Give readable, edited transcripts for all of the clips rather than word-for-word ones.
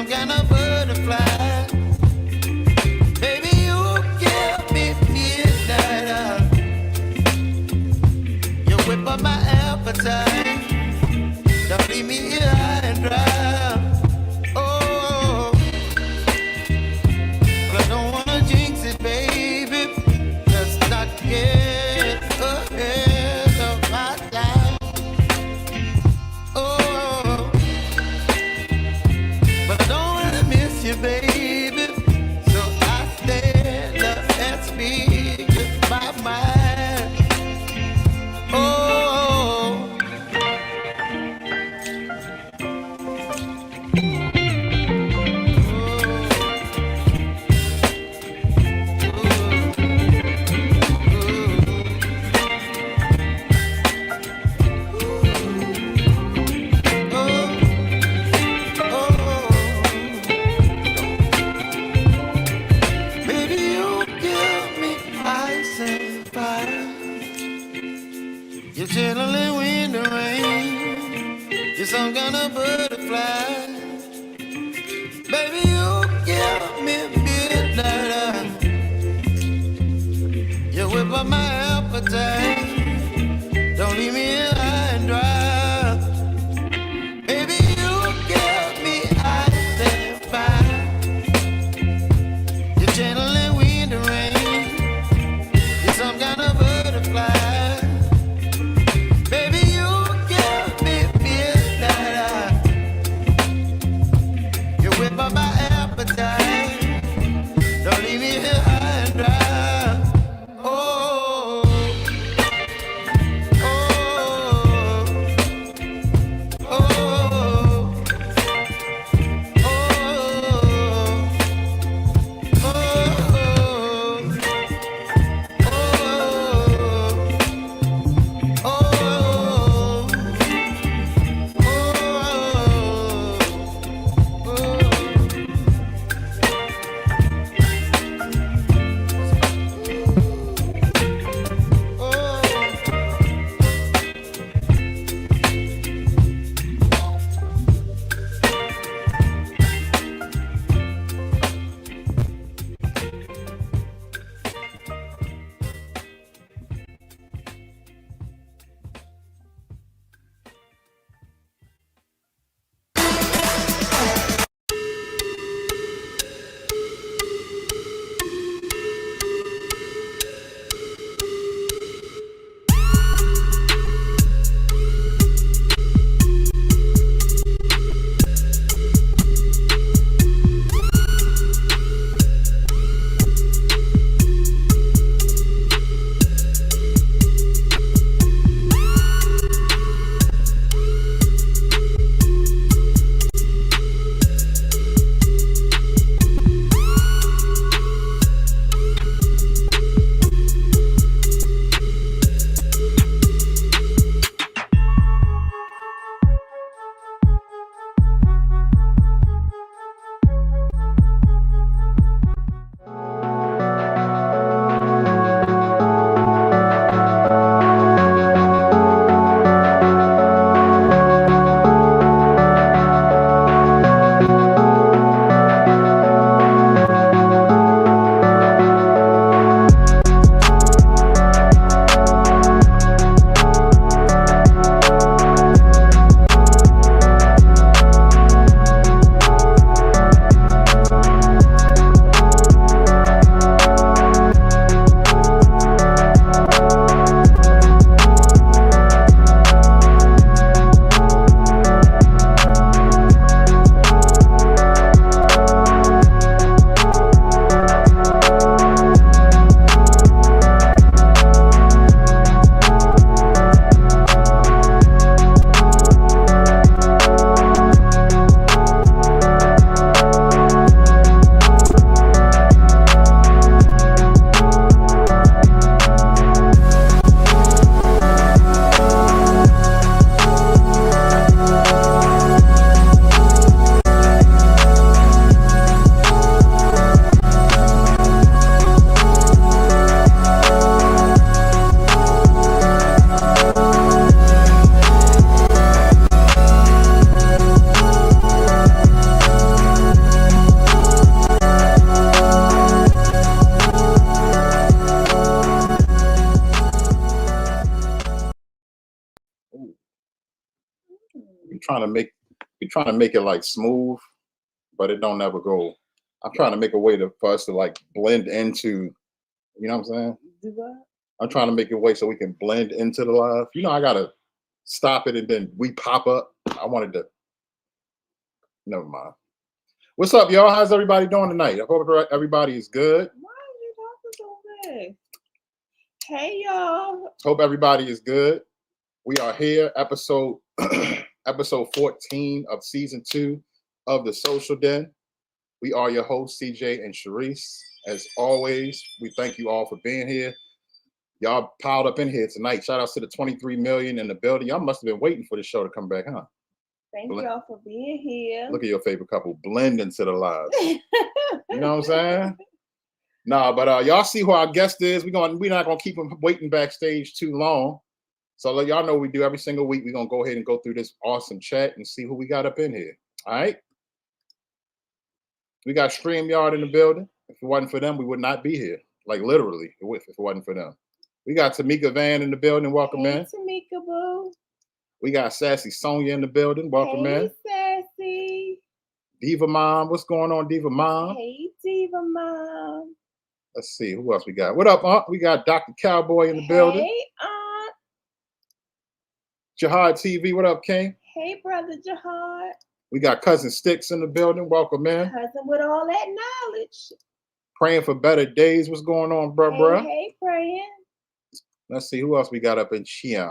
kind of butterfly. Baby, you give me midnight. You whip up my appetite. Don't leave me here high and dry. Oh, but I don't wanna jinx it, baby. Let's not get ahead of my time. Oh, but I don't wanna miss you, baby. So I stand up and speak with my mind. Oh. You're chilling when the rain. You're some kind of butterfly. Baby, you give me midnight. You whip up my appetite. Don't leave me here high and dry. Baby, you give me ice and fire. You're channeling wind and rain. You're some kind of butterfly. Baby, you give me midnight. You whip up my appetite. trying to make it like smooth, but it don't ever go. I'm trying to make a way for us to like blend into, you know what I'm saying? Do what? I'm trying to make a way so we can blend into the live. You know, I gotta stop it and then we pop up. I wanted to. Never mind. What's up, y'all? How's everybody doing tonight? I hope everybody is good. Why are you talking so bad? Hey, y'all. Hope everybody is good. We are here, episode 14 of season 2 of the Social Den. We are your hosts, CJ and Sharice. As always, we thank you all for being here. Y'all piled up in here tonight. Shout out to the 23 million in the building. Y'all must have been waiting for the show to come back, huh? Thank y'all for being here. Look at your favorite couple blend into the lives. You know what I'm saying? Nah, but y'all see who our guest is. We're not gonna keep him waiting backstage too long. So let y'all know what we do every single week. We're gonna go ahead and go through this awesome chat and see who we got up in here. All right. We got StreamYard in the building. If it wasn't for them, we would not be here. Like literally, if it wasn't for them. We got Tamika Van in the building. Welcome in. Tamika Boo. We got Sassy Sonia in the building. Welcome in. Sassy. Diva Mom. What's going on, Diva Mom? Hey, Diva Mom. Let's see. Who else we got? What up, Aunt? We got Dr. Cowboy in the building. Hey, Aunt. Jihad TV. What up, King? Hey, Brother Jihad. We got Cousin Sticks in the building. Welcome in. Cousin with all that knowledge. Praying for better days. What's going on, bruh? Hey, praying. Let's see who else we got up in Chia.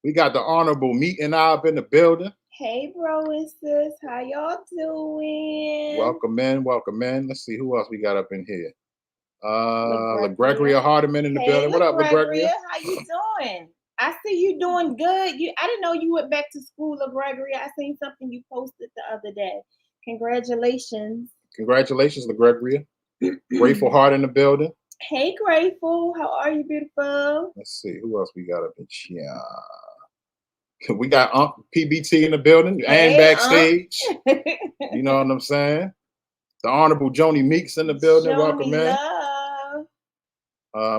We got the Honorable Meat and I up in the building. Hey, bro and sis. How y'all doing? Welcome in. Let's see who else we got up in here. LaGregoria Hardiman in the building. What up, LaGregoria? How you doing? I see you doing good. I didn't know you went back to school, LaGregoria. I seen something you posted the other day. Congratulations. Congratulations, LaGregoria. Grateful Heart in the building. Hey, Grateful. How are you, beautiful? Let's see. Who else we got up in Chia? We got PBT in the building and backstage. You know what I'm saying? The Honorable Joni Meeks in the building. Welcome in.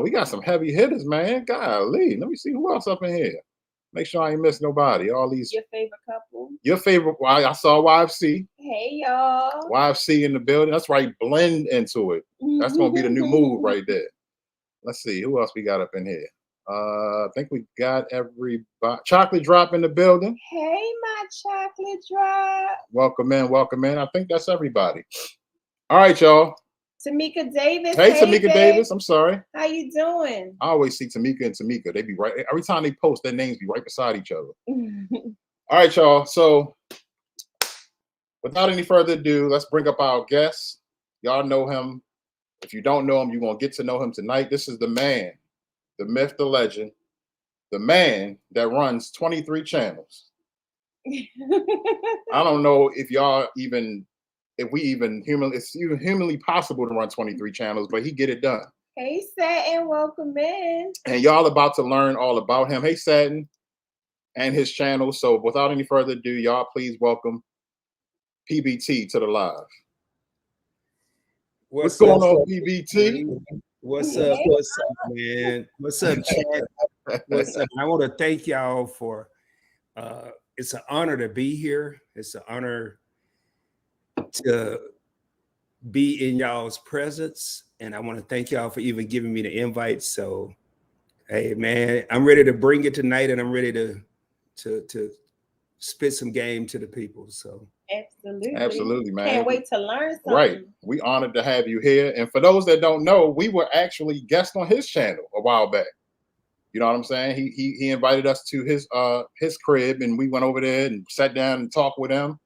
We got some heavy hitters, man. Golly. Let me see who else up in here. Make sure I ain't miss nobody. All these. Your favorite couple? Your favorite. I saw YFC. Hey, y'all. YFC in the building. That's right. Blend into it. That's going to be the new move right there. Let's see. Who else we got up in here? I think we got everybody. Chocolate Drop in the building. Hey, my Chocolate Drop. Welcome in. I think that's everybody. All right, y'all. Tamika Davis. Hey, Tamika Davis. I'm sorry. How you doing? I always see Tamika and Tamika. They be right. Every time they post, their names be right beside each other. All right, y'all. So without any further ado, let's bring up our guest. Y'all know him. If you don't know him, you're going to get to know him tonight. This is the man, the myth, the legend, the man that runs 23 channels. I don't know if y'all even, it's even humanly possible to run 23 channels, but he get it done. Hey, Satin, welcome in. And y'all about to learn all about him. Hey, Satin, and his channel. So without any further ado, y'all please welcome PBT to the live. What's going on, PBT? What's up, man? What's up, chat? What's up? I want to thank y'all for, it's an honor to be here. It's an honor to be in y'all's presence. And I want to thank y'all for even giving me the invite. So, hey, man, I'm ready to bring it tonight, and I'm ready to spit some game to the people. So absolutely, man. Can't wait to learn something. Right. We honored to have you here. And for those that don't know, we were actually guests on his channel a while back. You know what I'm saying? He invited us to his crib, and we went over there and sat down and talked with him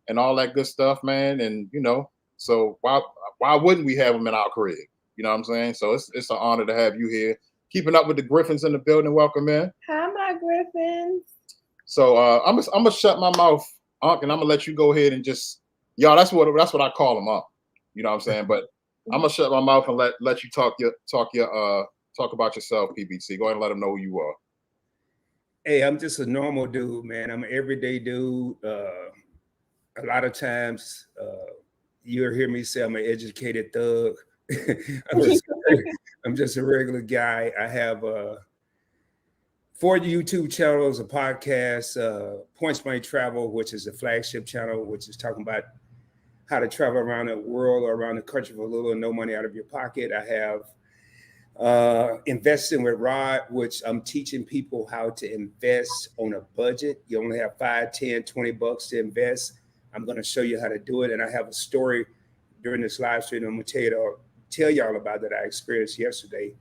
and all that good stuff, man. And you know, so why wouldn't we have him in our crib? You know what I'm saying? So it's an honor to have you here. Keeping up with the Griffins in the building. Welcome in. Hi, my Griffins. So I'm gonna shut my mouth, Unc, and I'm gonna let you go ahead and just that's what I call them up. You know what I'm saying? But I'm gonna shut my mouth and let you talk about yourself, PBT. Go ahead and let them know who you are. Hey, I'm just a normal dude, man. I'm an everyday dude. A lot of times you'll hear me say I'm an educated thug. I'm just a regular guy. I have 4 YouTube channels, a podcast, Points Blank Travel, which is a flagship channel, which is talking about how to travel around the world or around the country for little or no money out of your pocket. I have Investing with Rod, which I'm teaching people how to invest on a budget. You only have 5, 10, 20 bucks to invest. I'm going to show you how to do it. And I have a story during this live stream I'm going to tell y'all about that I experienced yesterday.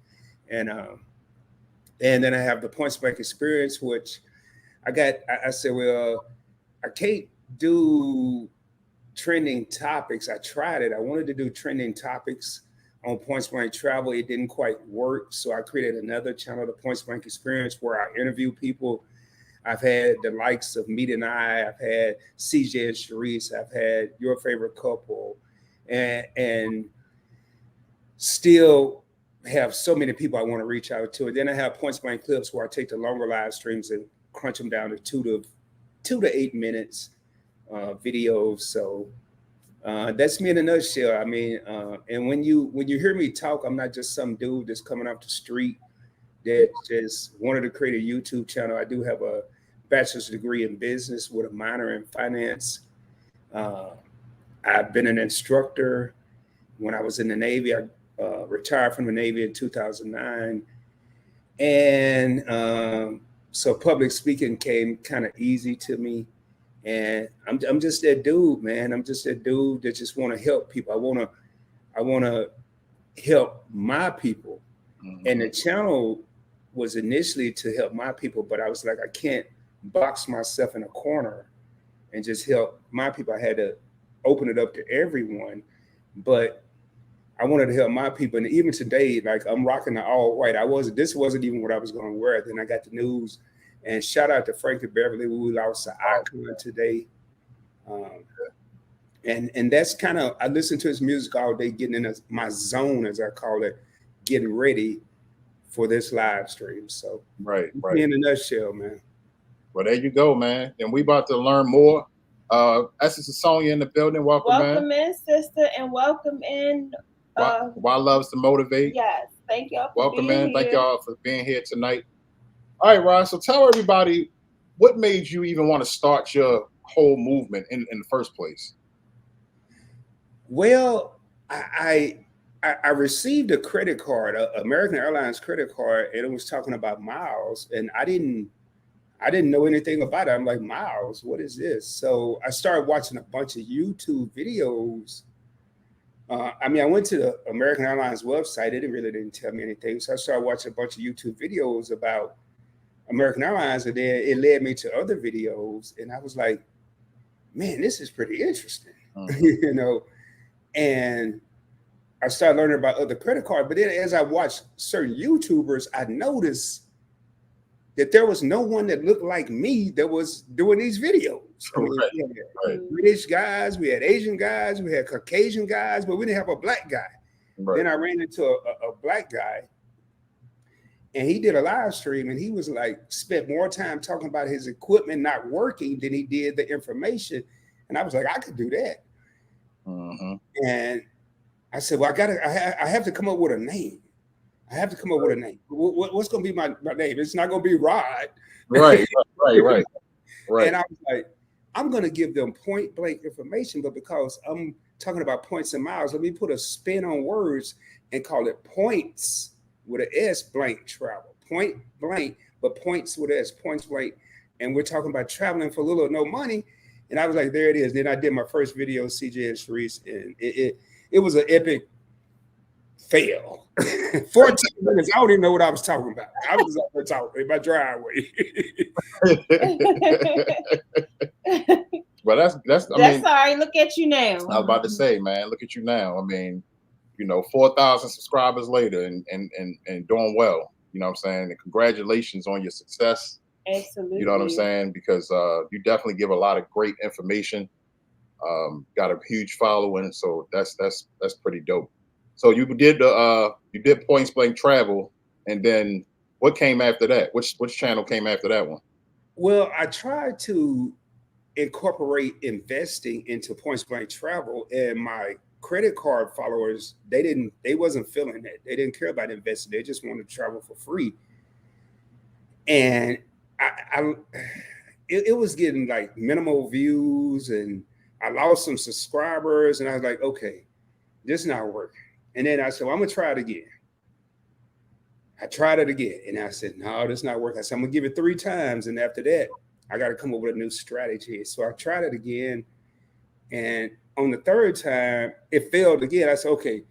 And then I have the Points Blank Experience, which I said, well, I can't do trending topics. I tried it. I wanted to do trending topics on Points Blank Travel. It didn't quite work. So I created another channel, the Points Blank Experience, where I interview people. I've had the likes of Meet and I've had CJ and Sharice, I've had Your Favorite Couple, and still have so many people I want to reach out to. And then I have Points Blank Clips, where I take the longer live streams and crunch them down to 2 to 8 minutes videos. So that's me in a nutshell. I mean, and when you hear me talk, I'm not just some dude that's coming off the street that just wanted to create a YouTube channel. I do have a bachelor's degree in business with a minor in finance. I've been an instructor. When I was in the Navy, I retired from the Navy in 2009. And so public speaking came kind of easy to me. And I'm just that dude, man. I'm just that dude that just want to help people. I want to help my people. Mm-hmm. And the channel was initially to help my people, but I was like, I can't box myself in a corner and just help my people. I had to open it up to everyone, but I wanted to help my people. And even today, like, I'm rocking the all white. This wasn't even what I was going to wear. Then I got the news, and shout out to Frankie Beverly. We lost an icon today. And that's kind of, I listen to his music all day, getting in my zone, as I call it, getting ready for this live stream. So right. In a nutshell, man. Well, there you go, man. And we about to learn more. Essence Sonia in the building. Welcome in, sister, and welcome in. Why Loves to Motivate. Yes, thank y'all. Welcome in. Thank y'all for being here tonight. All right, Rod. So tell everybody, what made you even want to start your whole movement in the first place? Well, I received a credit card, a American Airlines credit card, and it was talking about miles, and I didn't know anything about it. I'm like, miles, what is this? So I started watching a bunch of YouTube videos. I went to the American Airlines website. It really didn't tell me anything. So I started watching a bunch of YouTube videos about American Airlines, and then it led me to other videos. And I was like, man, this is pretty interesting, you know? And I started learning about other credit cards. But then as I watched certain YouTubers, I noticed that there was no one that looked like me that was doing these videos. I mean, we had British guys, we had Asian guys, we had Caucasian guys, but we didn't have a black guy. Right. Then I ran into a black guy, and he did a live stream, and he was like, spent more time talking about his equipment not working than he did the information. And I was like, I could do that. Mm-hmm. And I said, well, I have to come up with a name. I have to come up with a name. What's going to be my name? It's not going to be Rod. Right. And I was like, I'm going to give them point blank information, but because I'm talking about points and miles, let me put a spin on words and call it Points with an S blank travel. Point blank, but points with an S, Points blank. And we're talking about traveling for little or no money. And I was like, there it is. Then I did my first video, CJ and Sharice, and it was an epic fail. 14 minutes. I don't even know what I was talking about. I was up there talking in my driveway. Well, that's all right. Look at you now. I was about to say, man, look at you now. I mean, 4,000 subscribers later and doing well. You know what I'm saying? And congratulations on your success. Absolutely. You know what I'm saying? Because you definitely give a lot of great information. Got a huge following, so that's pretty dope. So you did Points Blank Travel, and then what came after that? Which channel came after that one? Well, I tried to incorporate investing into Points Blank Travel, and my credit card followers, they wasn't feeling that. They didn't care about investing. They just wanted to travel for free. and it was getting like minimal views, and I lost some subscribers, and I was like, okay, this is not working. And then I said, well, I'm gonna try it again. I tried it again, and I said, no, this is not working. I said, I'm gonna give it 3 times, and after that, I got to come up with a new strategy. So I tried it again, and on the 3rd time, it failed again. I said, okay,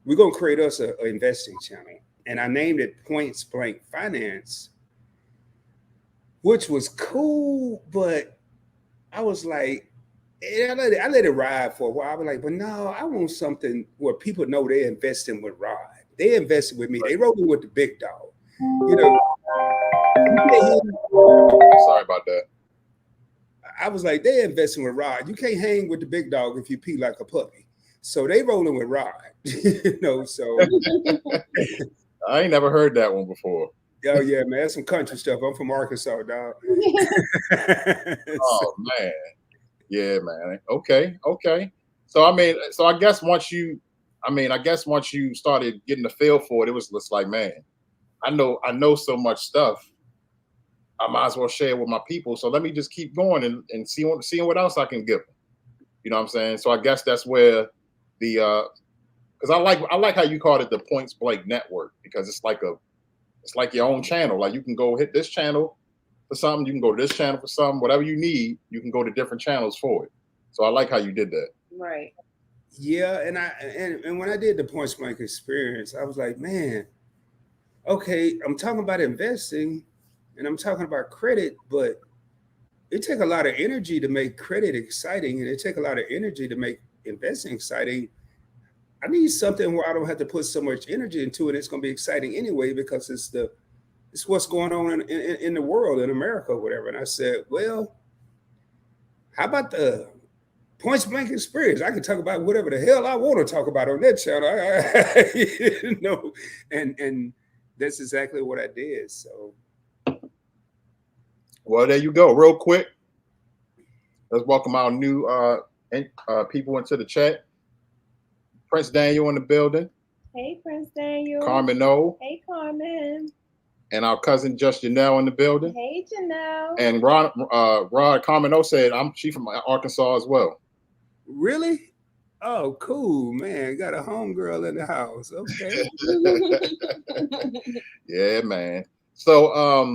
we're gonna create us an investing channel, and I named it Points Blank Finance, which was cool, but I was like, I let it ride for a while. I was like, but no, I want something where people know they're investing with Rod. They invested with me. They rolling with the big dog. You know. Sorry about that. I was like, they're investing with Rod. You can't hang with the big dog if you pee like a puppy. So they rolling with Rod. You know, so I ain't never heard that one before. Oh yeah, man, that's some country stuff. I'm from Arkansas, dog. Oh man. Yeah, man. Okay. So I guess once you started getting the feel for it, it was just like, man, I know so much stuff. I might as well share it with my people. So let me just keep going and seeing what else I can give them. You know what I'm saying? So I guess that's where the because I like how you called it the Points Blank Network, because it's like your own channel. Like you can go hit this channel for something, you can go to this channel for something, whatever you need, you can go to different channels for it. So I like how you did that. Right. Yeah, and when I did the Points Blank experience, I was like, man, okay, I'm talking about investing and I'm talking about credit, but it takes a lot of energy to make credit exciting, and it takes a lot of energy to make investing exciting. I need something where I don't have to put so much energy into it. It's going to be exciting anyway, because it's what's going on in the world, in America, or whatever. And I said, well, how about the Points Blank experience? I can talk about whatever the hell I want to talk about on that channel. You know, and that's exactly what I did. So, well, there you go. Real quick, let's welcome our new people into the chat. Prince Daniel in the building. Hey, Prince Daniel. Carmen O. Hey, Carmen. And our cousin Just Janelle in the building. Hey, Janelle. And Rod Carmen O said she's from Arkansas as well. Really? Oh, cool, man. Got a homegirl in the house. Okay. Yeah, man. So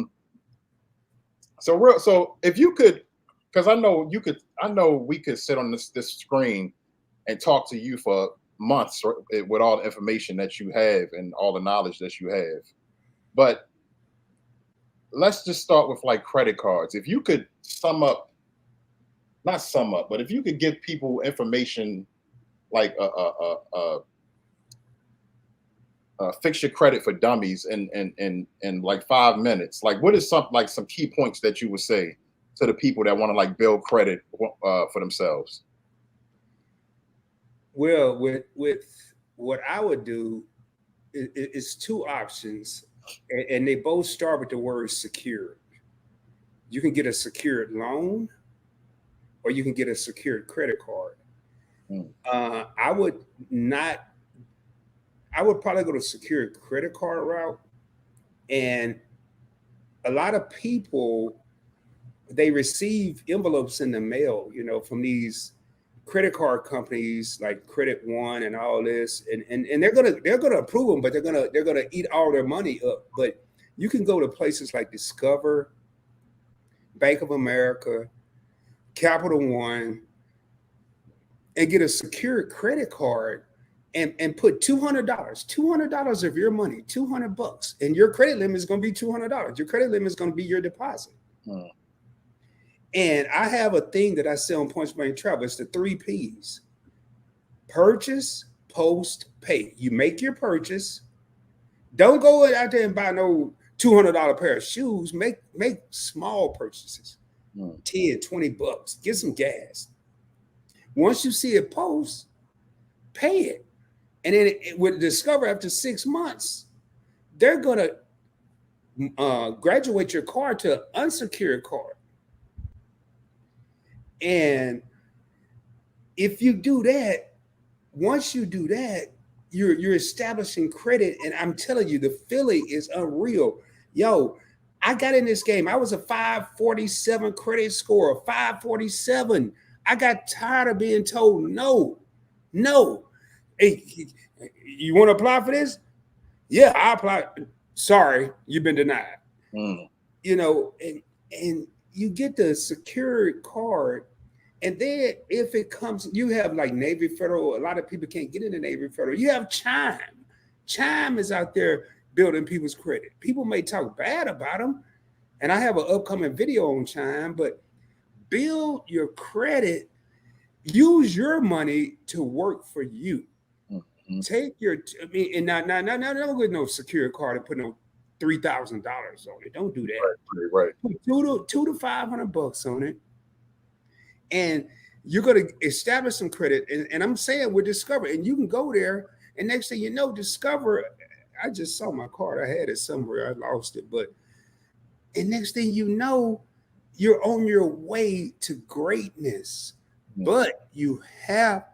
if you could, because I know we could sit on this screen and talk to you for months with all the information that you have and all the knowledge that you have. But let's just start with like credit cards. If you could but if you could give people information like fix your credit for dummies in like 5 minutes, like what is some key points that you would say to the people that want to like build credit for themselves? Well, with what I would do is 2 options, and they both start with the word secured. You can get a secured loan, or you can get a secured credit card. I would probably go to secured credit card route. And a lot of people, they receive envelopes in the mail, you know, from these credit card companies like Credit One and all this, and they're gonna approve them, but they're gonna eat all their money up. But you can go to places like Discover, Bank of America, Capital One, and get a secured credit card and put $200 of your money, $200, and your credit limit is going to be $200. Your credit limit is going to be your deposit. And I have a thing that I sell on Points Blank Travel. It's the 3 P's: purchase, post, pay. You make your purchase. Don't go out there and buy no $200 pair of shoes. Make small purchases, $10, $20. Get some gas. Once you see it post, pay it. And then it would Discover after 6 months, they're going to graduate your card to an unsecured card. And if you do that, once you do that, you're establishing credit. And I'm telling you, the feeling is unreal. Yo, I got in this game. I was a 547 credit score, 547. I got tired of being told no, no. Hey, you want to apply for this? Yeah, I apply. Sorry, you've been denied. Mm. You know, and you get the secured card, and then if it comes, you have like Navy Federal. A lot of people can't get into Navy Federal. You have Chime. Chime is out there building people's credit. People may talk bad about them, and I have an upcoming video on Chime, but build your credit. Use your money to work for you. Mm-hmm. Take your, I mean, and not don't get no secure card and put no $3,000 on it. Don't do that. Right. Put $200 to $500 on it, and you're going to establish some credit. And I'm saying with Discover, and you can go there, and next thing you know, Discover. I just saw my card. I had it somewhere. I lost it, and next thing you know, you're on your way to greatness. Mm-hmm. But you have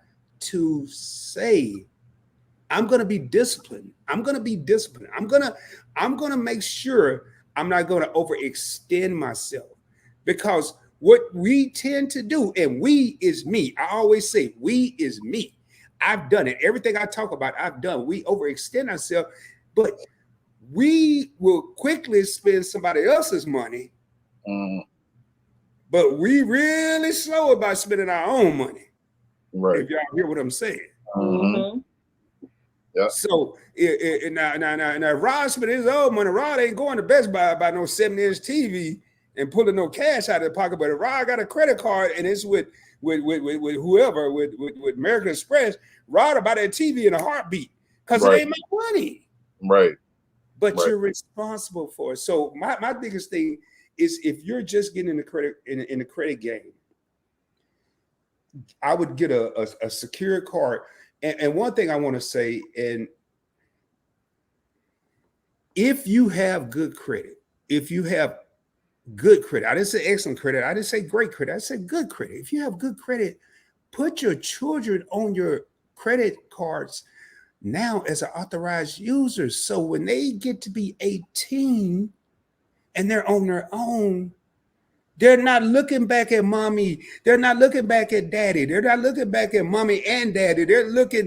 to say, I'm going to be disciplined. I'm going to be disciplined. I'm going to make sure I'm not going to overextend myself, because what we tend to do, and we is me. I always say we is me. I've done it. Everything I talk about, I've done. We overextend ourselves, but we will quickly spend somebody else's money. But we really slow about spending our own money. Right. If y'all hear what I'm saying. Mm-hmm. Yeah. So now Rod spending his own money. Rod ain't going to Best Buy by no 7-inch TV and pulling no cash out of the pocket. But if Rod got a credit card and it's with whoever, with American Express, Rod about that TV in a heartbeat, because it ain't my money. Right. But you're responsible for it. So my biggest thing is, if you're just getting in the credit in the credit game, I would get a secure card. And one thing I want to say, and if you have good credit, I didn't say excellent credit, I didn't say great credit, I said good credit. If you have good credit, put your children on your credit cards now as an authorized user. So when they get to be 18 and they're on their own, they're not looking back at mommy. They're not looking back at daddy. They're not looking back at mommy and daddy. They're looking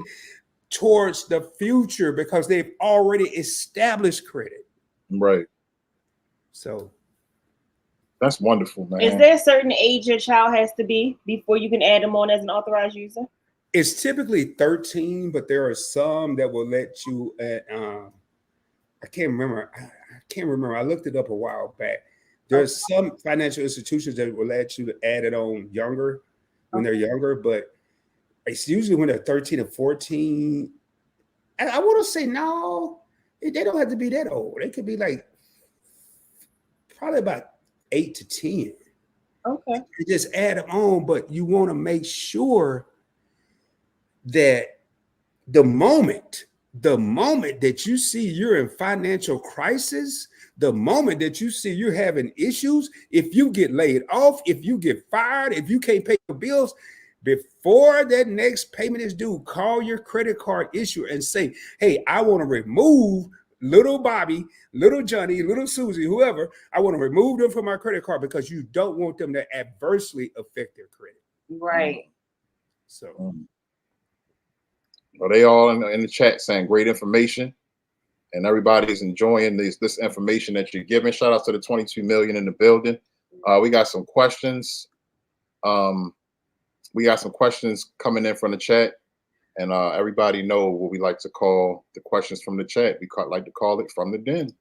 towards the future because they've already established credit. Right. So that's wonderful, man. Is there a certain age your child has to be before you can add them on as an authorized user? It's typically 13, but there are some that will let you at I can't remember. I looked it up a while back. There's some financial institutions that will let you add it on younger when they're younger, but it's usually when they're 13 or 14. And I want to say no, they don't have to be that old. They could be like probably about 8 to 10. Okay. You just add them on, but you want to make sure that the moment that you see you're in financial crisis, the moment that you see you're having issues, if you get laid off, if you get fired, if you can't pay your bills, before that next payment is due, call your credit card issuer and say, hey, I want to remove little Bobby, little Johnny, little Susie, whoever. I want to remove them from my credit card because you don't want them to adversely affect their credit. Right. So. Well, they all in the chat saying great information, and everybody's enjoying this information that you're giving. Shout out to the 22 million in the building. We got some questions. We got some questions coming in from the chat, and everybody know what we like to call the questions from the chat. We like to call it from the den.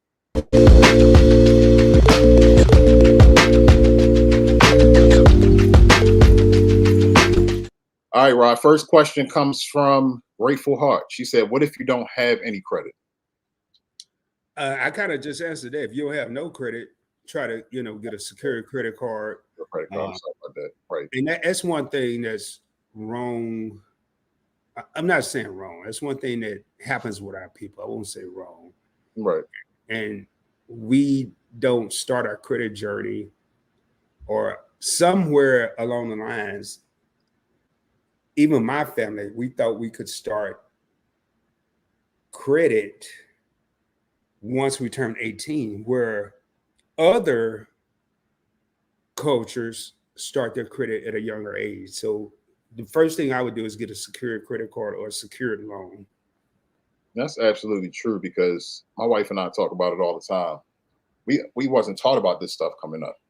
All right, Rod. First question comes from Grateful Heart. She said, what if you don't have any credit? I kind of just answered that. If you don't have no credit, try to, get a secure credit card. Credit card, something like that. Right. And that's one thing that's wrong. I'm not saying wrong. That's one thing that happens with our people. I won't say wrong. Right. And we don't start our credit journey, or somewhere along the lines, even my family, we thought we could start credit once we turned 18, where other cultures start their credit at a younger age. So the first thing I would do is get a secured credit card or a secured loan. That's absolutely true because my wife and I talk about it all the time. We wasn't taught about this stuff coming up.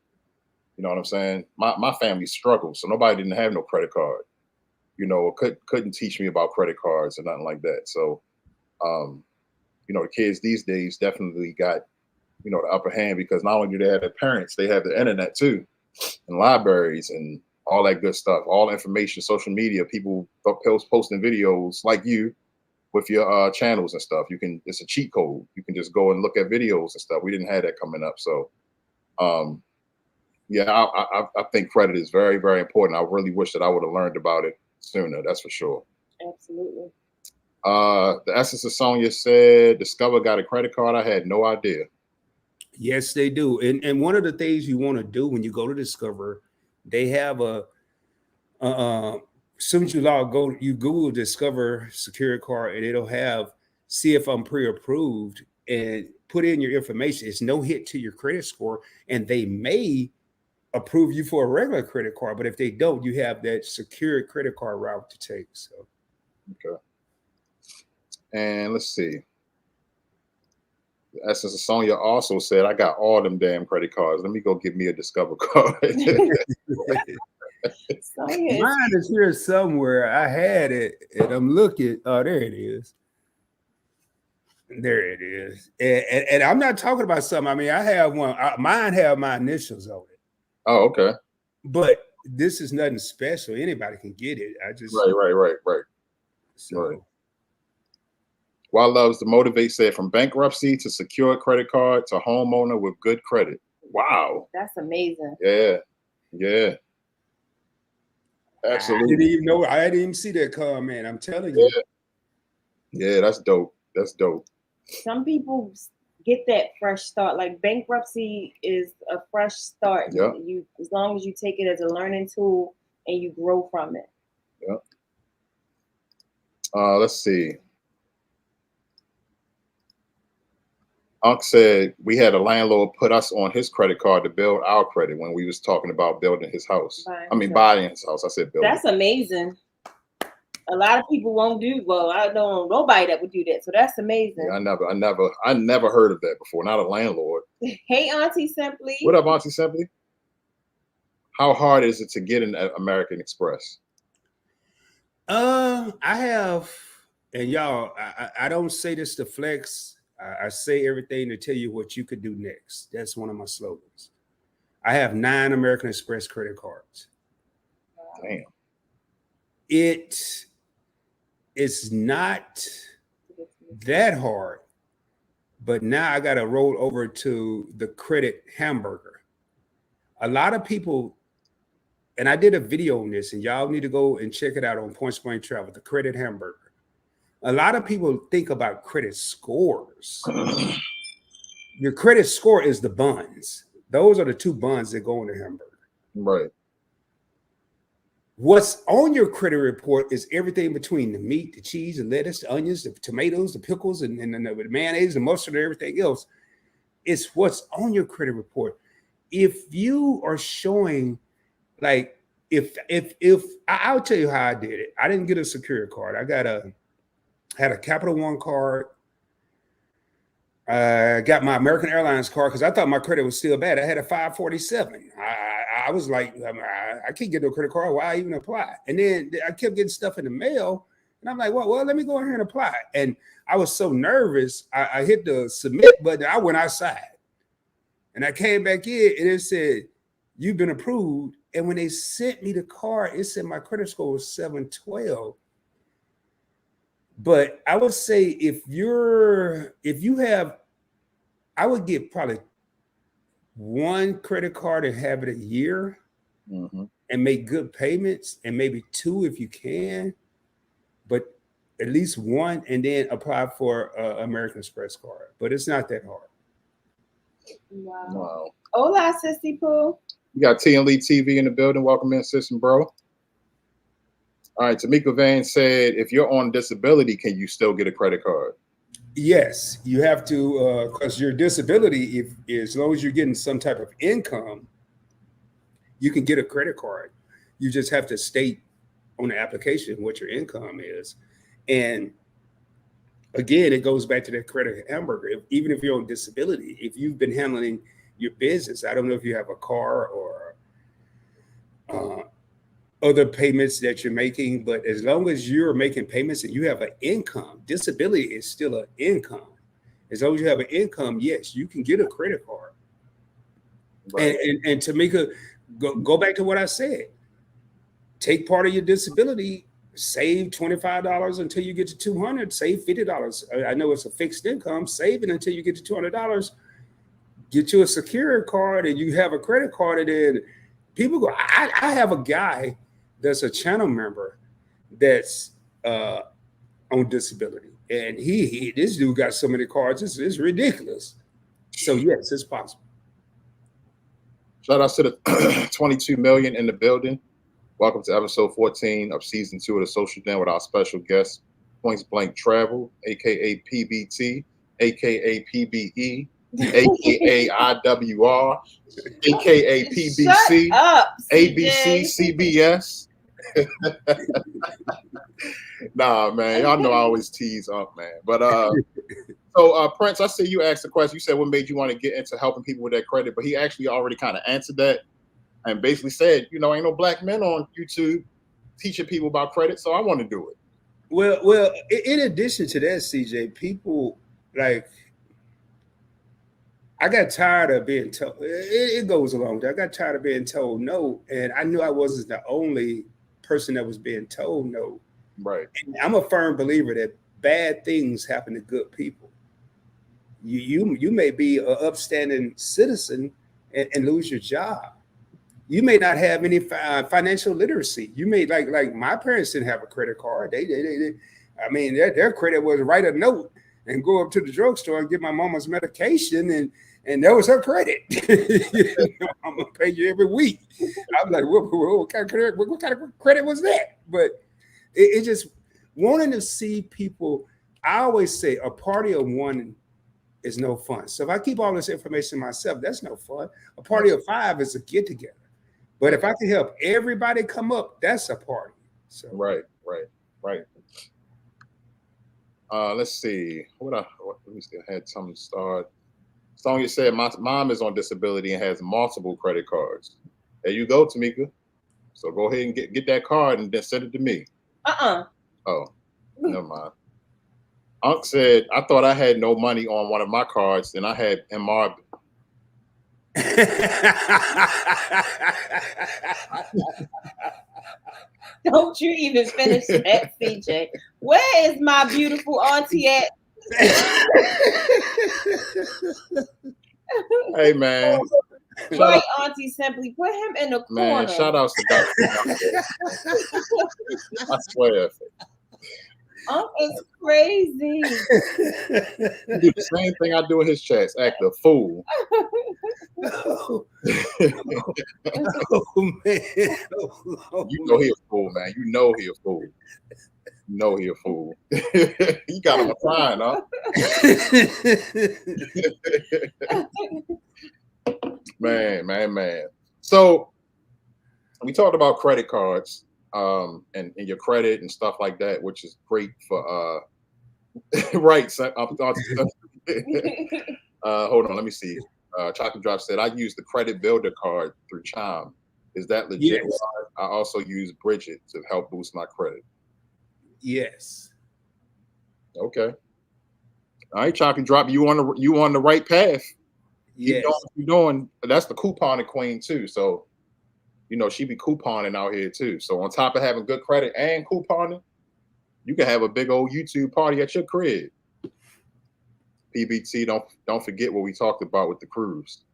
You know what I'm saying? My family struggled, so nobody didn't have no credit card. You know, couldn't teach me about credit cards or nothing like that. So, you know, the kids these days definitely got, you know, the upper hand because not only do they have their parents, they have the internet too, and libraries and all that good stuff, all information, social media, people posting videos like you with your channels and stuff. It's a cheat code. You can just go and look at videos and stuff. We didn't have that coming up. So, yeah, I think credit is very, very important. I really wish that I would have learned about it sooner. That's for sure. Absolutely. The Essence of Sonia said, Discover got a credit card. I had no idea. Yes, they do. And one of the things you want to do when you go to Discover, they have as soon as you Google Discover Secure Card, and it'll have see if I'm pre-approved and put in your information. It's no hit to your credit score, and they may approve you for a regular credit card, but if they don't, you have that secured credit card route to take. So, okay. And let's see. The Essence of Sonia also said, I got all them damn credit cards. Let me go get me a Discover card. Mine is here somewhere. I had it, and I'm looking. Oh, there it is. There it is. And I'm not talking about something. I mean, I have one. Mine have my initials on it. Oh, okay. But this is nothing special. Anybody can get it. I just right. So. Right. Wild Loves to Motivate said, from bankruptcy to secure credit card to homeowner with good credit. Wow. That's amazing. Yeah. Absolutely. I didn't even know. I didn't even see that comment. I'm telling you. Yeah, that's dope. That's dope. Some people get that fresh start. Like bankruptcy is a fresh start. Yep. You as long as you take it as a learning tool and you grow from it. Yep. Let's see. Unc said we had a landlord put us on his credit card to build our credit when we was talking about building his house. Buying his house. I said building. That's amazing. A lot of people won't do well. I don't know nobody that would do that. So that's amazing. Yeah, I never heard of that before. Not a landlord. Hey, Auntie Simply. What up, Auntie Simply? How hard is it to get an American Express? I have, and y'all, I don't say this to flex. I say everything to tell you what you could do next. That's one of my slogans. I have 9 American Express credit cards. Damn. It's not that hard, but now I got to roll over to the credit hamburger. A lot of people, and I did a video on this, and y'all need to go and check it out on Point Spring Travel, the credit hamburger. A lot of people think about credit scores. Your credit score is the buns. Those are the 2 buns that go in the hamburger. Right. What's on your credit report is everything between the meat, the cheese, the lettuce, the onions, the tomatoes, the pickles, and the mayonnaise, the mustard, and everything else. It's what's on your credit report. If you are showing, like, if I'll tell you how I did it. I didn't get a secured card. I had a Capital One card. I got my American Airlines card because I thought my credit was still bad. I had a 547. I was like, I can't get no credit card. Why even apply? And then I kept getting stuff in the mail. And I'm like, well, let me go ahead and apply. And I was so nervous. I hit the submit button. I went outside. And I came back in and it said, you've been approved. And when they sent me the card, it said my credit score was 712. But I would say if you have, I would get probably 1 credit card and have it a year and make good payments, and maybe 2 if you can, but at least 1, and then apply for an American Express card. But it's not that hard. Wow. Hola, Sissy Pooh. You got T and Lee TV in the building. Welcome in, sis and bro. All right, Tamika Van said, if you're on disability, can you still get a credit card? Yes, you have to, because your disability, if as long as you're getting some type of income, you can get a credit card. You just have to state on the application what your income is. And again, it goes back to that credit hamburger. Even if you're on disability, if you've been handling your business, I don't know if you have a car or uh, other payments that you're making, but as long as you're making payments and you have an income, disability is still an income. As long as you have an income, yes, you can get a credit card. Right. And Tamika, go back to what I said. Take part of your disability, save $25 until you get to 200, save $50. I know it's a fixed income, save it until you get to $200, get you a secure card and you have a credit card. And then people go, I have a guy that's a channel member that's on disability. And he this dude got so many cards, it's ridiculous. So yes, it's possible. Shout out to the 22 million in the building. Welcome to episode 14 of season 2 of the Social Den with our special guest, Points Blank Travel, aka PBT, aka PBE, aka IWR, aka PBC, Shut up, ABC, CJ. CBS. Nah, man, y'all know I always tease up, man. But so Prince, I see you asked the question. You said what made you want to get into helping people with their credit, but he actually already kind of answered that and basically said, you know, ain't no black men on YouTube teaching people about credit, so I want to do it. Well, in addition to that, CJ, people like I got tired of being told. It goes along. I got tired of being told no, and I knew I wasn't the only person that was being told no. Right. And I'm a firm believer that bad things happen to good people. You may be an upstanding citizen and lose your job. You may not have any financial literacy. You may like my parents didn't have a credit card. They I mean, their credit was write a note and go up to the drugstore and get my mama's medication, and that was her credit. I'm gonna pay you every week. I'm like, what kind of credit was that? But it just wanting to see people. I always say a party of one is no fun. So if I keep all this information myself, that's no fun. A party of 5 is a get together. But if I can help everybody come up, that's a party. So Right. Let's see. Let me see. I had something to start. Sonya said my mom is on disability and has multiple credit cards. There you go, Tamika. So go ahead and get that card and then send it to me. Oh, never mind. Unc said, I thought I had no money on one of my cards, and I had MR. Don't you even finish that, CJ. Where is my beautiful auntie at? Hey, man. Right, Auntie Simply. Put him in the corner. Man, shout outs to Dr. I swear. It's crazy. He do the same thing I do in his chats. Act a fool. Oh man. You know he a fool, man. You know he a fool. You know he a fool. He got him a fine, huh? Man. So we talked about credit cards and your credit and stuff like that, which is great for right. Hold on, let me see. Chocolate Drop said I use the credit builder card through Chime. Is that legit? Yes. I also use Bridget to help boost my credit. Yes. Okay. All right, Chocolate Drop, you on the right path. Yes. You know what you're doing. That's the couponing queen too. So, you know, she be couponing out here too. So on top of having good credit and couponing, you can have a big old YouTube party at your crib. PBT, don't forget what we talked about with the cruise.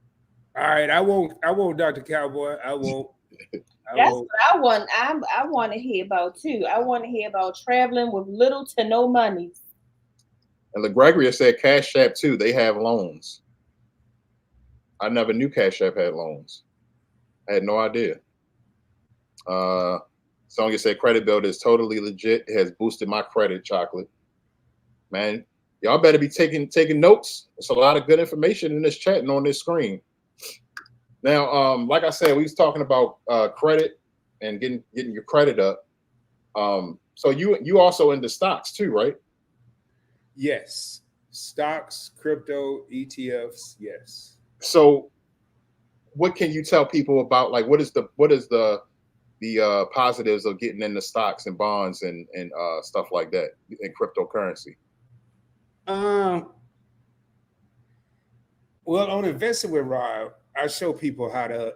All right, I won't, Dr. Cowboy. I won't. That's what I want. I want to hear about too. I want to hear about traveling with little to no money. And LaGregoria said Cash App too. They have loans. I never knew Cash App had loans. I had no idea. Sonya said Credit Builder is totally legit. It has boosted my credit, Chocolate. Man, y'all better be taking notes. There's a lot of good information in this chat and on this screen. Now, like I said, we was talking about credit and getting your credit up. So you also into stocks too, right? Yes. Stocks, crypto, ETFs, yes. So what can you tell people about, like, what is the positives of getting into stocks and bonds and stuff like that in cryptocurrency? Well, on Investing with Rob, I show people how to.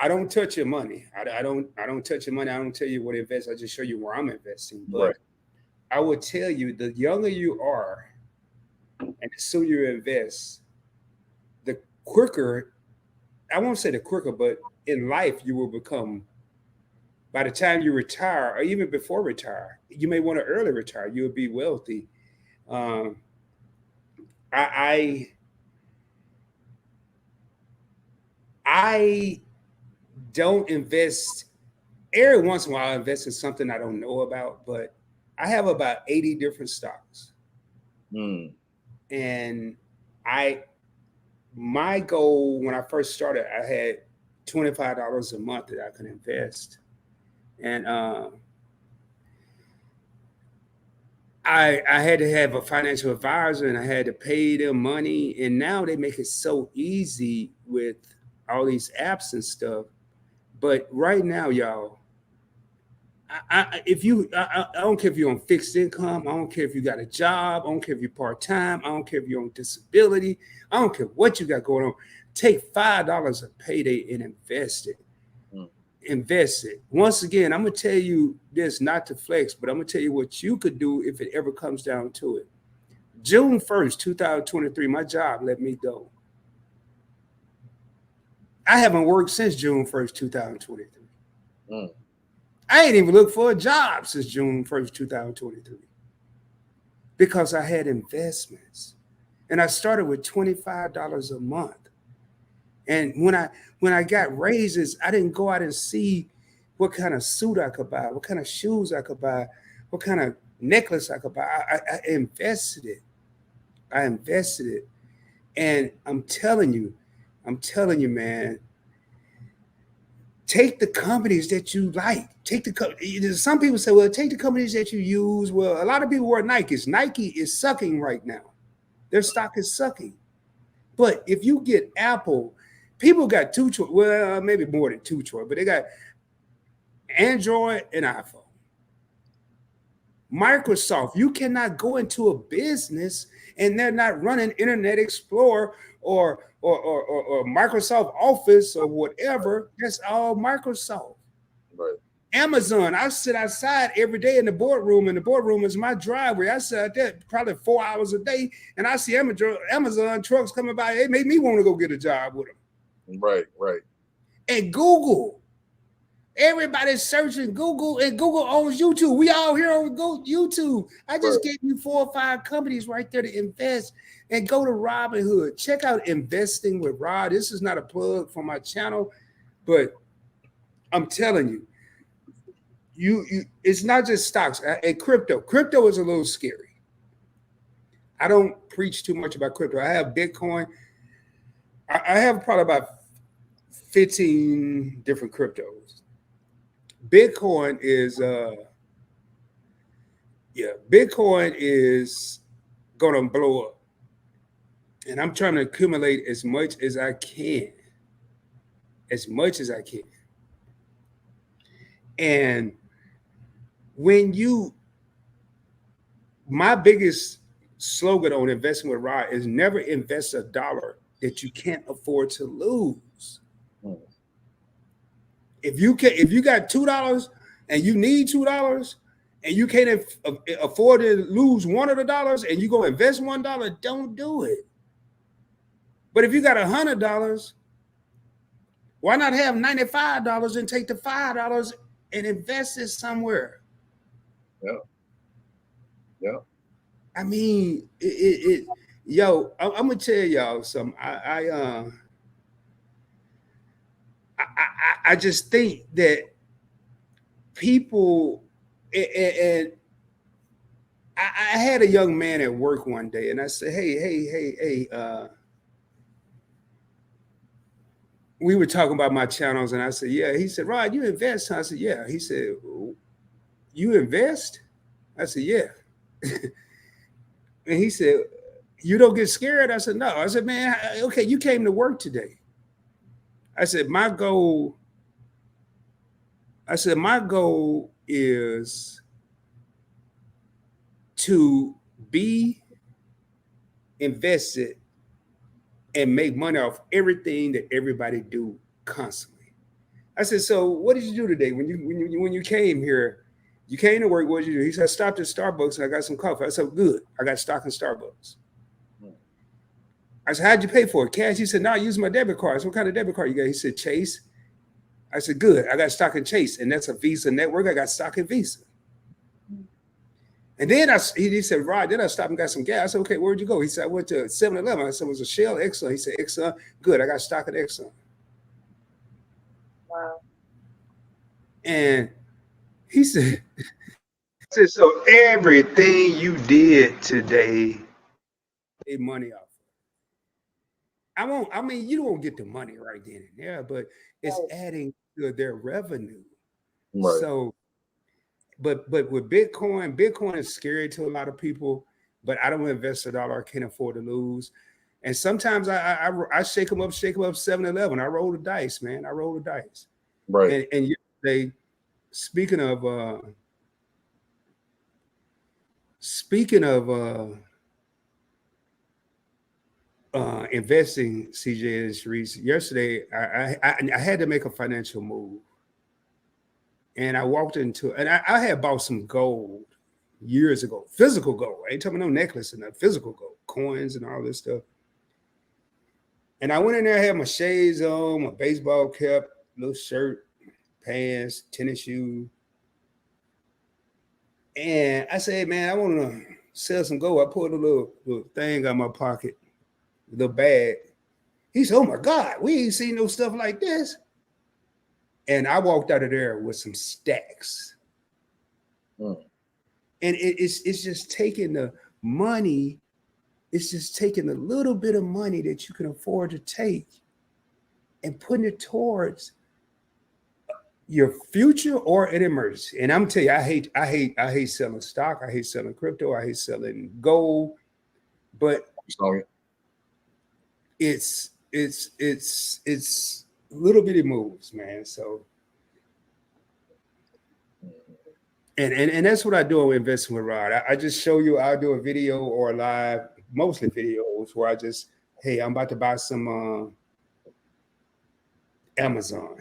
I don't touch your money. I don't touch your money. I don't tell you what to invest. I just show you where I'm investing. But Right. I would tell you, the younger you are, and the sooner you invest, the quicker. I won't say the quicker, but in life you will become. By the time you retire, or even before retire, you may want to early retire. You will be wealthy. Um, I I don't invest. Every once in a while I invest in something I don't know about, but I have about 80 different stocks. Mm. And my goal when I first started, I had $25 a month that I could invest. And I had to have a financial advisor and I had to pay them money. And now they make it so easy with all these apps and stuff. But right now, y'all, I don't care if you're on fixed income. I don't care if you got a job. I don't care if you're part-time. I don't care if you're on disability. I don't care what you got going on. Take $5 a payday and invest it. Invest it. Once again, I'm going to tell you this, not to flex, but I'm going to tell you what you could do if it ever comes down to it. June 1st, 2023, my job let me go. I haven't worked since June 1st, 2023. Mm. I ain't even looked for a job since June 1st, 2023. Because I had investments. And I started with $25 a month. And when I got raises, I didn't go out and see what kind of suit I could buy, what kind of shoes I could buy, what kind of necklace I could buy. I invested it. I invested it. And I'm telling you, man, take the companies that you like. Some people say, well, take the companies that you use. Well, a lot of people wear Nikes. Nike is sucking right now. Their stock is sucking. But if you get Apple, people got two choice. Well, maybe more than two choice, but they got Android and iPhone. Microsoft, you cannot go into a business and they're not running Internet Explorer or Microsoft Office or whatever. That's all Microsoft. Right. Amazon, I sit outside every day in the boardroom, and the boardroom is my driveway. I sit out there probably 4 hours a day, and I see Amazon trucks coming by. It made me want to go get a job with them. Right. And Google, everybody's searching Google, and Google owns YouTube. We all here on YouTube. I just gave you 4 or 5 companies right there to invest, and go to Robinhood. Check out Investing with Rod. This is not a plug for my channel, but I'm telling you, it's not just stocks and crypto. Crypto is a little scary. I don't preach too much about crypto. I have Bitcoin. I have probably about 15 different cryptos. Bitcoin is gonna blow up. And I'm trying to accumulate as much as I can. And my biggest slogan on Investing with Rod is never invest a dollar that you can't afford to lose. Mm. If you got $2 and you need $2 and you can't afford to lose one of the dollars and you go invest $1, don't do it. But if you got $100, why not have $95 and take the $5 and invest it somewhere? Yeah. I mean, yo, I'm gonna tell y'all something. I just think that people, and I had a young man at work one day, and I said, hey, we were talking about my channels, and I said, yeah. He said, Rod, you invest? I said, yeah. He said, you invest? I said, yeah. And he said, you don't get scared? I said, no. I said, man, okay, you came to work today. I said, my goal is to be invested and make money off everything that everybody do constantly. I said, so what did you do today when you came here? You came to work. What did you do? He said, I stopped at Starbucks and I got some coffee. I said, good. I got stock in Starbucks. I said, how'd you pay for it? Cash? He said, no, I used my debit card. I said, what kind of debit card you got? He said, Chase. I said, good. I got stock in Chase, and that's a Visa network. I got stock in Visa. And then he said, Rod, then I stopped and got some gas. I said, okay, where'd you go? He said, I went to 7-Eleven. I said, it was a Shell, Exxon. He said, Exxon, good. I got stock in Exxon. Wow. And he said, so everything you did today, made money off. I mean, you don't get the money right then and there, but it's adding to their revenue. Right. So, but with Bitcoin is scary to a lot of people, but I don't invest $1 I can't afford to lose. And sometimes I shake them up 7-Eleven. I roll the dice, man. I roll the dice. Right. And yesterday, speaking of investing, CJ and Sharice, yesterday I had to make a financial move, and I walked into, and I had bought some gold years ago, physical gold. I ain't talking no necklace and that, physical gold, coins and all this stuff. And I went in there, I had my shades on, my baseball cap, little shirt, pants, tennis shoes, and I said, man, I want to sell some gold. I pulled a little thing out of my pocket, the bag. He said, oh my God, we ain't seen no stuff like this. And I walked out of there with some stacks. And it's just taking the money, it's just taking a little bit of money that you can afford to take and putting it towards your future or an emergency. And I'm telling you, I hate selling stock, I hate selling crypto, I hate selling gold, but it's little bitty moves, man. So and that's what I do with investing with Rod. I just show you, I'll do a video or a live, mostly videos, where I just, hey, I'm about to buy some Amazon.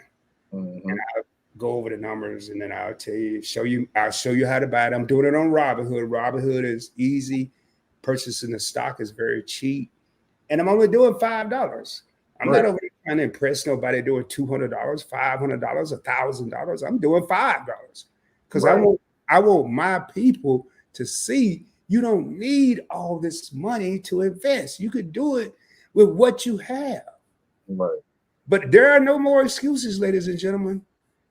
And I'll go over the numbers, and then I'll show you how to buy it. I'm doing it on Robinhood. Robinhood is easy. Purchasing the stock is very cheap. And I'm only doing $5. I'm not over there trying to impress nobody doing $200, $500, $1,000. I'm doing $5 because I want my people to see you don't need all this money to invest. You could do it with what you have. Right. But there are no more excuses, ladies and gentlemen.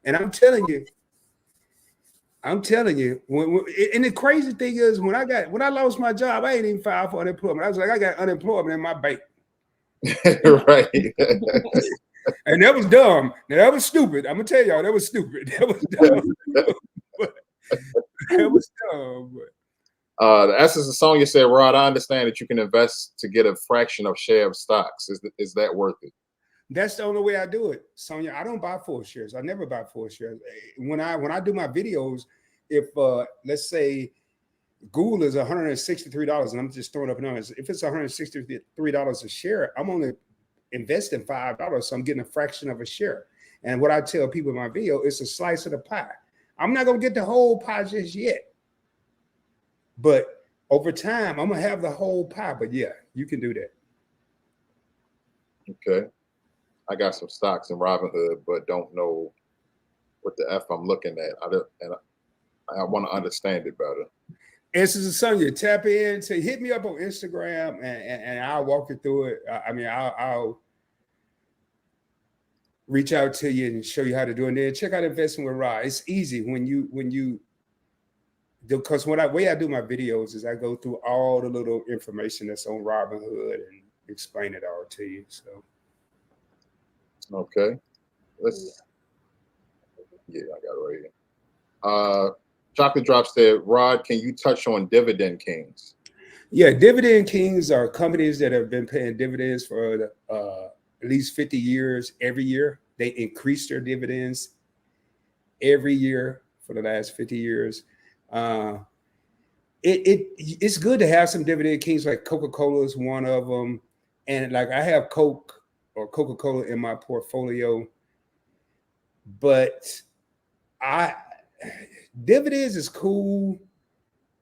And I'm telling you, and the crazy thing is, when I lost my job, I ain't even filed for unemployment. I was like, I got unemployment in my bank. Right. And that was dumb. Now, that was stupid. I'm gonna tell y'all, that was stupid. That was dumb. That was dumb. The essence of Sonya said, Rod, I understand that you can invest to get a fraction of share of stocks. Is that worth it? That's the only way I do it, Sonya. I don't buy full shares. I never buy full shares. When I do my videos, if let's say Google is $163, and I'm just throwing up numbers. If it's $163 a share, I'm only investing $5, so I'm getting a fraction of a share. And what I tell people in my video, it's a slice of the pie. I'm not gonna get the whole pie just yet, but over time, I'm gonna have the whole pie. But yeah, you can do that. Okay. I got some stocks in Robinhood, but don't know what the F I'm looking at. I want to understand it better. Essence of Sonya, tap in, hit me up on Instagram, and I'll walk you through it. I'll reach out to you and show you how to do it. And then check out Investing with Rod. It's easy when you because when way I do my videos is I go through all the little information that's on Robinhood and explain it all to you. So Okay. Let's. Yeah, I got it right here. Chocolate Drop said, Rod, can you touch on Dividend Kings? yeah, dividend kings are companies that have been paying dividends for at least 50 years every year. They increase their dividends every year for the last 50 years. It's good to have some dividend kings, like Coca-Cola is one of them. And like I have Coke or Coca-Cola in my portfolio, but dividends is cool,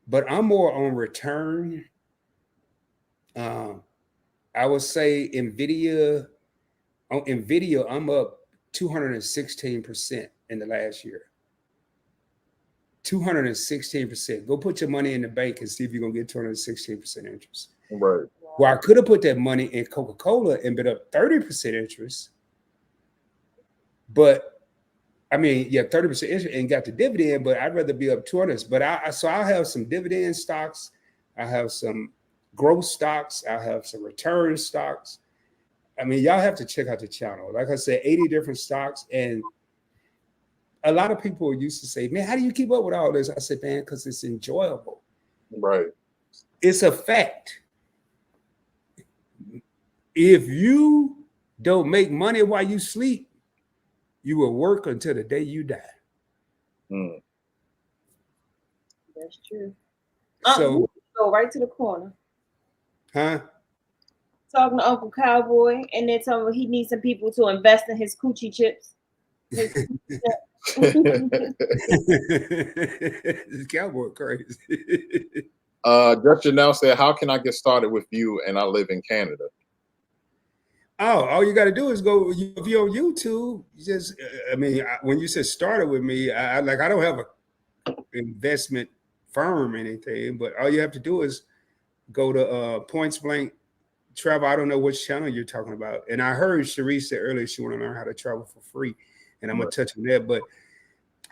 but I'm more on return. I would say Nvidia, I'm up 216% in the last year. 216%. Go put your money in the bank and see if you're gonna get 216% interest. Right. Well, I could have put that money in Coca-Cola and been up 30% interest. But I mean, yeah, 30% interest and got the dividend, but I'd rather be up 200. But I'll have some dividend stocks, I have some growth stocks, I have some return stocks. I mean, y'all have to check out the channel. Like I said, 80 different stocks. And a lot of people used to say, man, how do you keep up with all this? I said, man, because it's enjoyable. Right. It's a fact. If you don't make money while you sleep, you will work until the day you die. Mm. That's true. So, Go right to the corner. huh? Talking to Uncle Cowboy, and then telling him he needs some people to invest in his coochie chips. This cowboy crazy. Justin now said, how can I get started with you? And I live in Canada. Oh, all you got to do is go. If you're on YouTube, you just, I mean, when you said started with me, I don't have a investment firm or anything, but all you have to do is go to Points Blank Travel. I don't know which channel you're talking about. And I heard Sharice said earlier she want to learn how to travel for free, and I'm gonna touch on that. But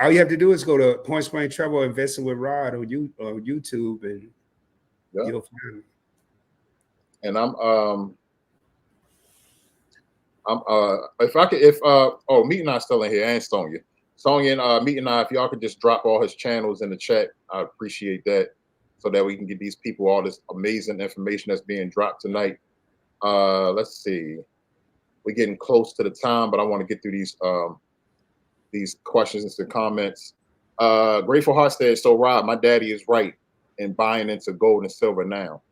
all you have to do is go to Points Blank Travel, Investing with Rod on YouTube, and you'll find me. And Meet and I still in here, and Sonya and Meet and I, if y'all could just drop all his channels in the chat, I appreciate that, so that we can get these people all this amazing information that's being dropped tonight. Let's see, we're getting close to the time, but I want to get through these questions and comments. Grateful Heart says, so Rob, my daddy is right in buying into gold and silver now.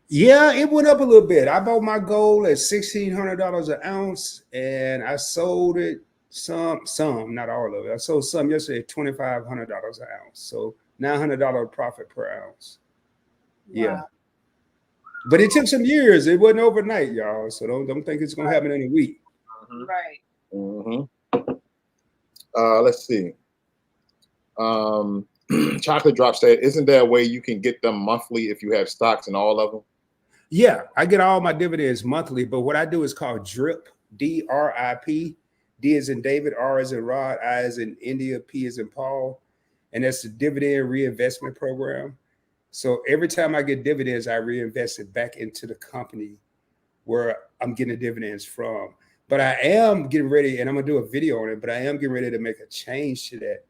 Yeah, it went up a little bit. I bought my gold at $1,600 an ounce, and I sold it some, not all of it. I sold some yesterday at $2,500 an ounce. So $900 profit per ounce. Wow. Yeah. But it took some years. It wasn't overnight, y'all. So don't think it's gonna happen in a week. Right. Mm-hmm. Let's see. Chocolate Drop said, isn't there a way you can get them monthly if you have stocks in all of them? Yeah, I get all my dividends monthly, but what I do is called DRIP, D-R-I-P. D as in David, R as in Rod, I as in India, P as in Paul. And that's the dividend reinvestment program. So every time I get dividends, I reinvest it back into the company where I'm getting the dividends from. But I am getting ready, and I'm gonna do a video on it, but I am getting ready to make a change to that.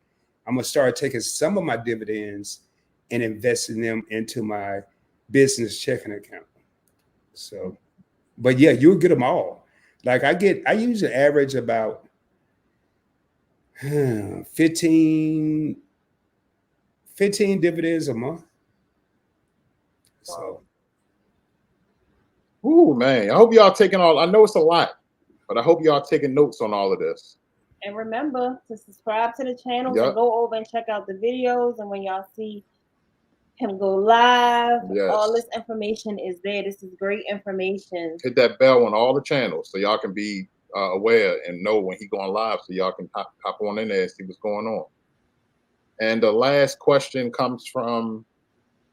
I'm gonna start taking some of my dividends and investing them into my business checking account. So, but yeah, you'll get them all. Like I usually average about 15 dividends a month. So, ooh, man, I hope y'all taking all, I know it's a lot, but I hope y'all taking notes on all of this. And remember to subscribe to the channel and go over and check out the videos. And when y'all see him go live, all this information is there. This is great information. Hit that bell on all the channels so y'all can be aware and know when he going live, so y'all can hop on in there and see what's going on. And the last question comes from,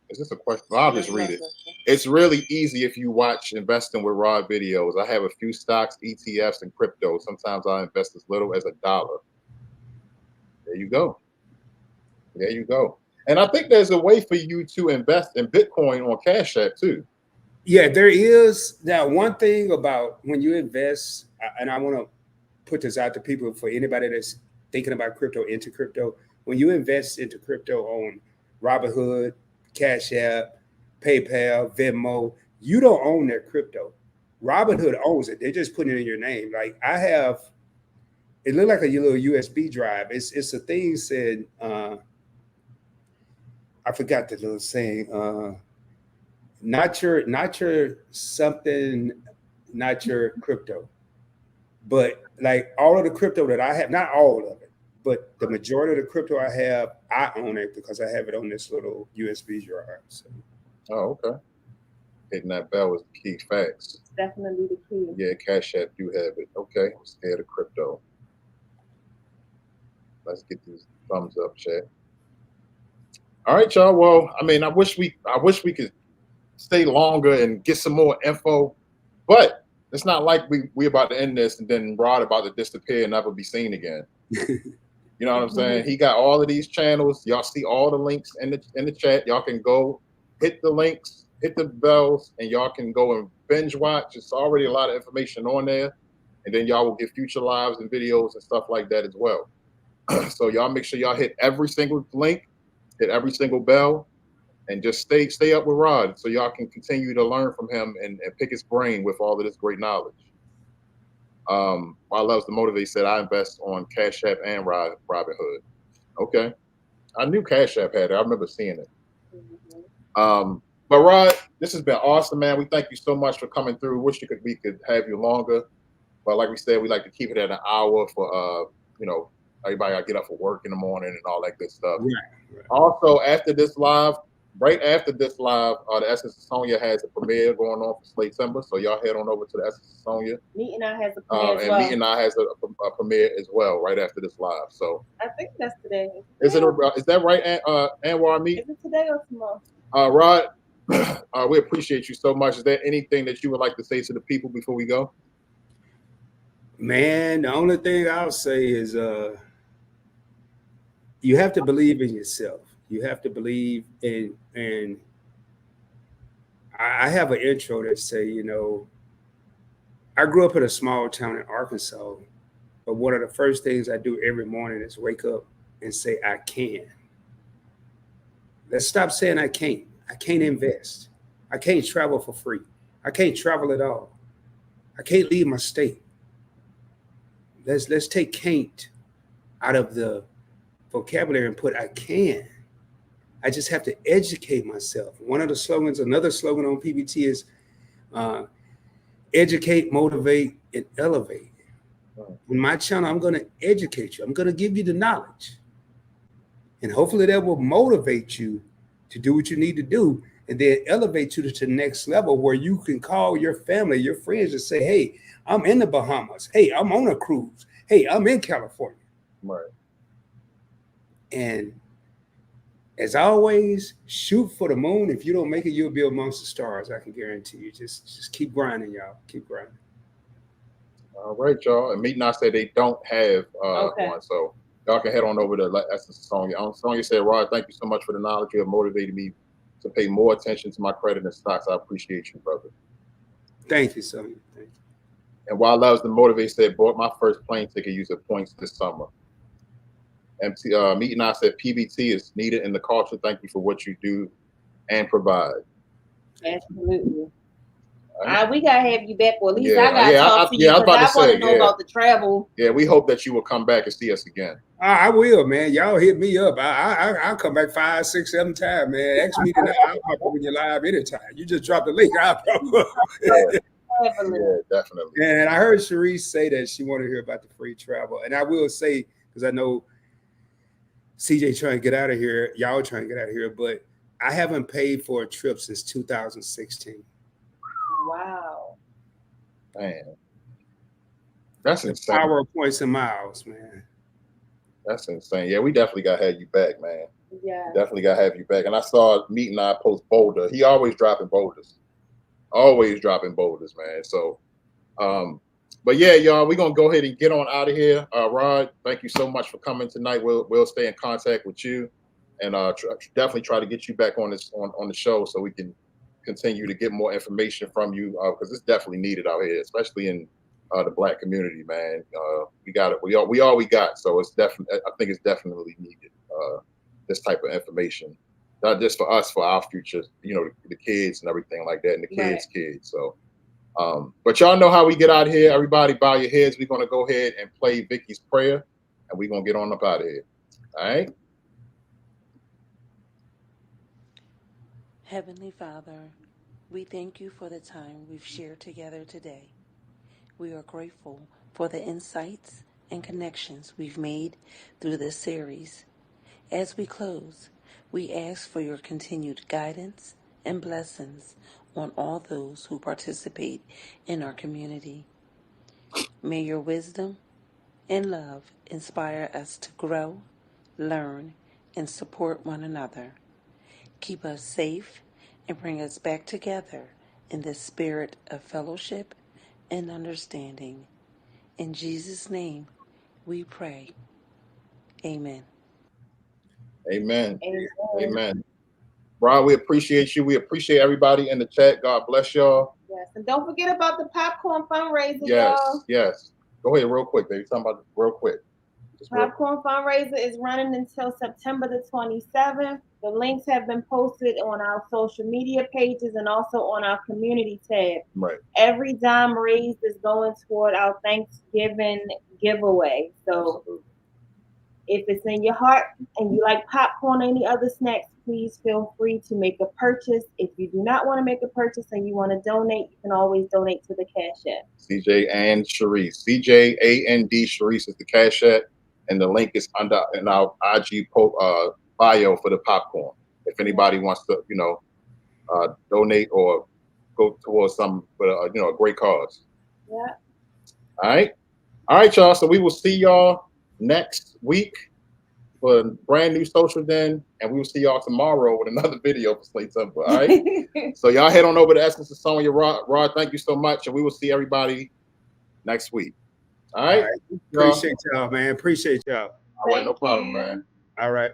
is this a question? I'll just read it. It's really easy if you watch Investing with Rod videos. I have a few stocks, ETFs, and crypto. Sometimes I invest as little as $1. There you go. There you go. And I think there's a way for you to invest in Bitcoin on Cash App too. Yeah, there is. Now, one thing about when you invest, and I want to put this out to people for anybody that's thinking about crypto, into crypto. When you invest into crypto on Robinhood, Cash App, PayPal, Venmo, you don't own their crypto. Robinhood owns it. They're just putting it in your name. Like I have, it looked like a little USB drive. It's a thing said, I forgot the little saying, not your something, not your crypto. But like all of the crypto that I have, not all of it, but the majority of the crypto I have, I own it because I have it on this little USB drive. So. Oh, okay. Hitting that bell is the key. Facts. Definitely the key. Yeah, Cash App do have it. Okay, let's add a crypto. Let's get these thumbs up, chat. All right, y'all. Well, I mean, I wish we could stay longer and get some more info, but it's not like we about to end this and then Rod about to disappear and never be seen again. You know what I'm saying? He got all of these channels. Y'all see all the links in the chat. Y'all can go hit the links, hit the bells, and y'all can go and binge watch. It's already a lot of information on there, and then y'all will get future lives and videos and stuff like that as well. So y'all make sure y'all hit every single link, hit every single bell, and just stay up with Rod so y'all can continue to learn from him and pick his brain with all of this great knowledge. While Loves to Motivate said, I invest on Cash App and Robinhood. Okay. I knew Cash App had it. I remember seeing it. But Rod, this has been awesome, man. We thank you so much for coming through. Wish we could have you longer. But like we said, we like to keep it at an hour for, everybody got to get up for work in the morning and all that good stuff. Right. Also, right after this live, the Essence of Sonya has a premiere going on for Slate Timber. So y'all head on over to the Essence of Sonya. Meet and I has a premiere as well. And Meet and I has a premiere as well right after this live. So I think that's today. Is that right, Anwar Meet? Is it today or tomorrow? Rod, we appreciate you so much. Is there anything that you would like to say to the people before we go? Man, the only thing I'll say is you have to believe in yourself. You have to believe in, and I have an intro that say, I grew up in a small town in Arkansas, but one of the first things I do every morning is wake up and say, I can. Let's stop saying I can't. I can't invest. I can't travel for free. I can't travel at all. I can't leave my state. Let's take can't out of the vocabulary and put I can. I just have to educate myself. Another slogan on PBT is educate, motivate, and elevate. In my channel, I'm going to educate you. I'm going to give you the knowledge. And hopefully that will motivate you to do what you need to do and then elevate you to the next level where you can call your family, your friends and say, hey, I'm in the Bahamas. Hey, I'm on a cruise. Hey, I'm in California. Right. And as always, shoot for the moon. If you don't make it, you'll be amongst the stars. I can guarantee you. Just keep grinding, y'all. Keep grinding. All right, y'all. And Meet and I said they don't have one, so y'all can head on over to Essence of Sonya. Sonya said, Rod, thank you so much for the knowledge. You have motivated me to pay more attention to my credit and stocks. I appreciate you, brother. Thank you, Sonya. Thank you. And while Loves to Motivate said, bought my first plane ticket using points this summer. Meet and I said, PBT is needed in the culture. Thank you for what you do and provide. Absolutely. We gotta have you back, or at least I gotta talk to you because I want to know about the travel. Yeah, we hope that you will come back and see us again. I will, man. Y'all hit me up. I'll come back 5, 6, 7 times, man. Ask me tonight. I'll pop up when you're live anytime. You just drop the link. I'll pop up. Yeah, definitely. And I heard Sharice say that she wanted to hear about the free travel. And I will say, because I know CJ trying to get out of here, y'all trying to get out of here, but I haven't paid for a trip since 2016. Wow. Man. That's insane. Power of points and miles, man. That's insane. Yeah, we definitely got to have you back, man. Yeah. Definitely got to have you back. And I saw Meet and I post Boulder. He always dropping boulders. Always dropping boulders, man. So, but yeah, y'all, we're going to go ahead and get on out of here. Rod, thank you so much for coming tonight. We'll stay in contact with you. and definitely try to get you back on this on the show so we can continue to get more information from you, because it's definitely needed out here, especially in the Black community, man. We got it. We all we got. So it's definitely, I think it's definitely needed. This type of information, not just for us, for our future, you know, the kids and everything like that, and the kids' kids. So, but y'all know how we get out of here. Everybody bow your heads. We're gonna go ahead and play Vicky's prayer, and we're gonna get on up out of here. All right. Heavenly Father, we thank you for the time we've shared together today. We are grateful for the insights and connections we've made through this series. As we close, we ask for your continued guidance and blessings on all those who participate in our community. May your wisdom and love inspire us to grow, learn, and support one another. Keep us safe and bring us back together in the spirit of fellowship and understanding. In Jesus' name, we pray. Amen. Amen. Amen. Ron, we appreciate you. We appreciate everybody in the chat. God bless y'all. Yes, and don't forget about the popcorn fundraiser, yes, y'all. Yes. Go ahead, real quick, baby. Talking about it real quick. Popcorn fundraiser is running until September the 27th. The links have been posted on our social media pages and also on our community tab. Right. Every dime raised is going toward our Thanksgiving giveaway. So absolutely, if it's in your heart and you like popcorn or any other snacks, please feel free to make a purchase. If you do not want to make a purchase and you want to donate, you can always donate to the Cash App. CJ and Sharice. CJAND Sharice is the Cash App, and the link is under in our IG bio for the popcorn. If anybody wants to, you know, donate or go towards some, but you know, a great cause. Yeah. All right, y'all. So we will see y'all next week for a brand new Social Den, and we will see y'all tomorrow with another video for Slate Temple. All right. So y'all head on over to Essence of Sonya. Rod, thank you so much, and we will see everybody next week. All right. Appreciate y'all, man. Appreciate y'all. All right, no problem, man. All right.